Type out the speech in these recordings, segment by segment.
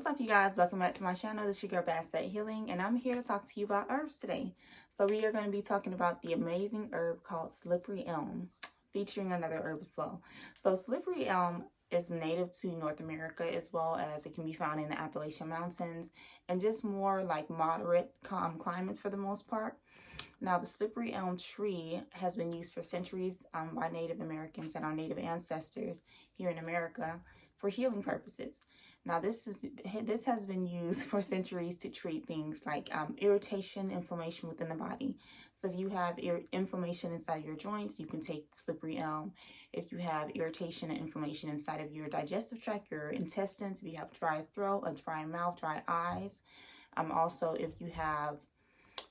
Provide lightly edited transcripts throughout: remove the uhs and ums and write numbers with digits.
What's up, you guys? Welcome back to my channel. This is your girl Bassett Healing, and I'm here to talk to you about herbs today. So we are going to be talking about the amazing herb called slippery elm, featuring another herb as well. So slippery elm is native to North America, as well as it can be found in the Appalachian Mountains and just more like moderate climates for the most part. Now, the slippery elm tree has been used for centuries by Native Americans and our Native ancestors here in America for healing purposes. Now, this has been used for centuries to treat things like irritation, inflammation within the body. So if you have inflammation inside your joints, you can take slippery elm. If you have irritation and inflammation inside of your digestive tract, your intestines, if you have dry throat, a dry mouth, dry eyes. Also, if you have,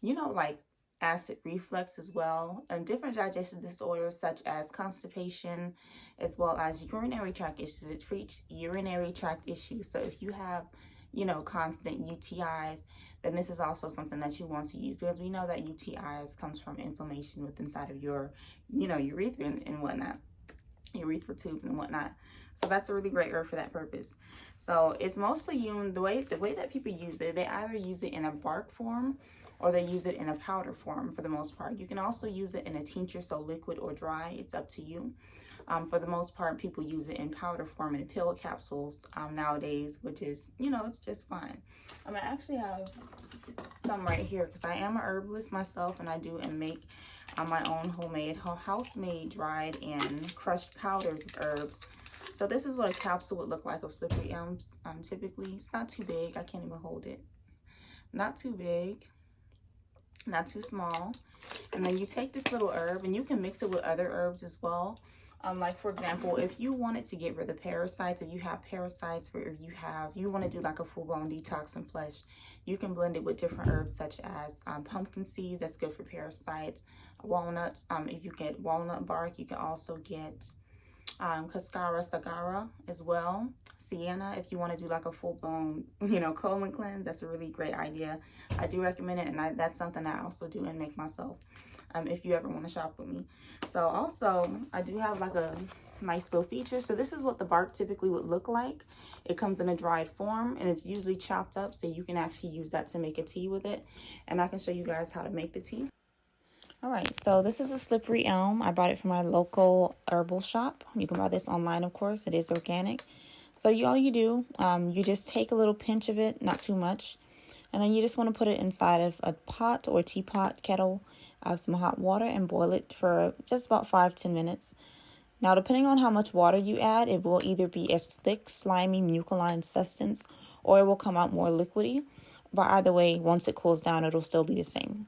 like acid reflux as well, and different digestive disorders such as constipation, as well as urinary tract issues. It treats urinary tract issues. So if you have, constant UTIs, then this is also something that you want to use, because we know that UTIs comes from inflammation within inside of your, urethra and whatnot, urethral tubes and whatnot. So that's a really great herb for that purpose. So it's mostly used, the way that people use it, they either use it in a bark form or they use it in a powder form for the most part. You can also use it in a tincture, so liquid or dry, it's up to you. For the most part, people use it in powder form in pill capsules nowadays, which is, it's just fine. I actually have some right here because I am a herbalist myself, and I do make my own homemade, house-made, dried and crushed powders of herbs. So this is what a capsule would look like of slippery elm. Typically, it's not too big. I can't even hold it. Not too big, not too small. And then you take this little herb, and you can mix it with other herbs as well. Like for example, if you wanted to get rid of parasites, if you have parasites, or if you want to do like a full-blown detox in flesh, you can blend it with different herbs such as pumpkin seeds. That's good for parasites. Walnuts. If you get walnut bark, you can also get Cascara Sagara as well. Sienna, if you want to do like a full-blown, colon cleanse, that's a really great idea. I do recommend it, and that's something I also do and make myself. If you ever want to shop with me. So also, I do have like a nice little feature. So this is what the bark typically would look like. It comes in a dried form, and it's usually chopped up, so you can actually use that to make a tea with it. And I can show you guys how to make the tea. All right, so this is a slippery elm. I bought it from my local herbal shop. You can buy this online, of course. It is organic. So all you do, you just take a little pinch of it, not too much. And then you just want to put it inside of a pot or teapot kettle of some hot water and boil it for just about 5-10 minutes. Now, depending on how much water you add, it will either be a thick, slimy, mucoline substance, or it will come out more liquidy. But either way, once it cools down, it'll still be the same.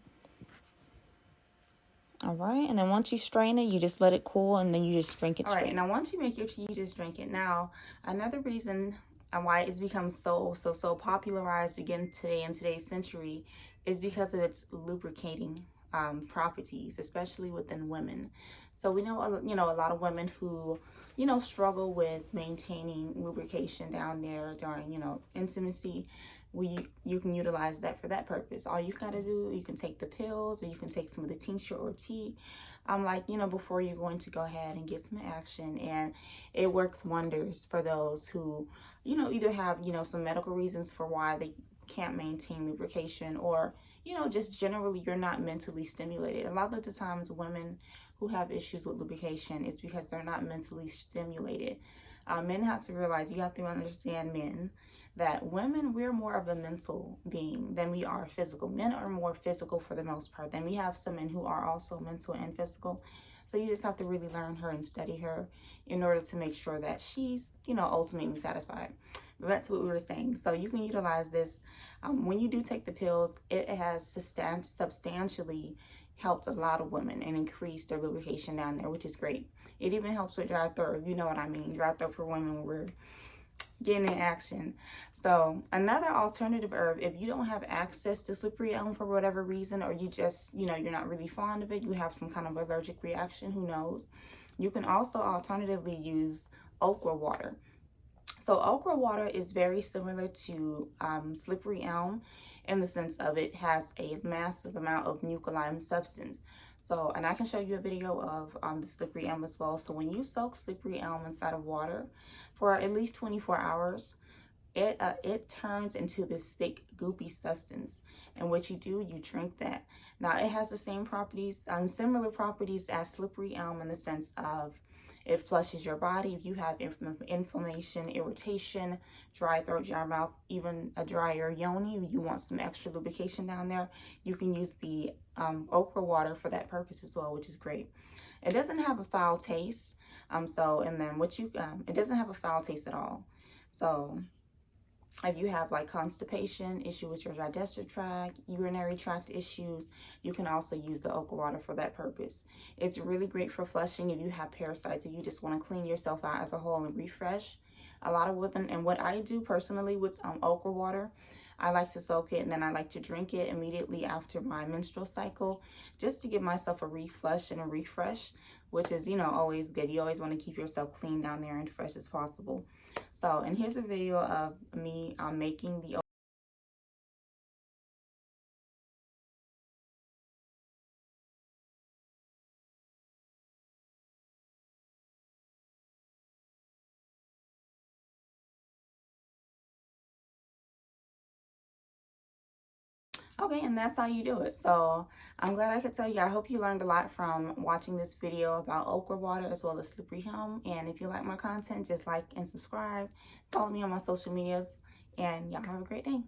All right, and then once you strain it, you just let it cool, and then you just drink it straight. All right, now once you make your tea, you just drink it. Now, another reason why it's become so popularized again today in today's century is because of its lubricating properties, especially within women. So we know, a lot of women who, struggle with maintaining lubrication down there during, intimacy. You can utilize that for that purpose. All you gotta do, you can take the pills, or you can take some of the tincture or tea, before you're going to go ahead and get some action. And it works wonders for those who, either have, some medical reasons for why they can't maintain lubrication, or just generally you're not mentally stimulated. A lot of the times women who have issues with lubrication is because they're not mentally stimulated. Men have to realize, you have to understand, men, that women, we're more of a mental being than we are physical. Men are more physical for the most part. Then we have some men who are also mental and physical. So you just have to really learn her and study her in order to make sure that she's, ultimately satisfied. But that's what we were saying. So you can utilize this. When you do take the pills, it has substantially helped a lot of women and increased their lubrication down there, which is great. It even helps with dry throat. You know what I mean. Dry throat for women, we're getting in action. So another alternative herb, if you don't have access to slippery elm for whatever reason, or you just, you're not really fond of it, you have some kind of allergic reaction, who knows, you can also alternatively use okra water. So okra water is very similar to slippery elm in the sense of it has a massive amount of mucoline substance. So, and I can show you a video of the slippery elm as well. So when you soak slippery elm inside of water for at least 24 hours, it turns into this thick, goopy substance. And what you do, you drink that. Now, it has the same properties, similar properties as Slippery Elm in the sense of it flushes your body. If you have inflammation, irritation, dry throat, dry mouth, even a drier yoni, you want some extra lubrication down there, you can use the okra water for that purpose as well, which is great. It doesn't have a foul taste. It doesn't have a foul taste at all. So if you have like constipation, issue with your digestive tract, urinary tract issues, you can also use the okra water for that purpose. It's really great for flushing if you have parasites, if you just want to clean yourself out as a whole and refresh. A lot of women, and what I do personally with okra water, I like to soak it and then I like to drink it immediately after my menstrual cycle, just to give myself a reflush and a refresh, which is, always good. You always want to keep yourself clean down there and fresh as possible. So, and here's a video of me making the Okay, and that's how you do it. So I'm glad I could tell you. I hope you learned a lot from watching this video about okra water as well as Slippery Elm. And if you like my content, just like and subscribe. Follow me on my social medias. And y'all have a great day.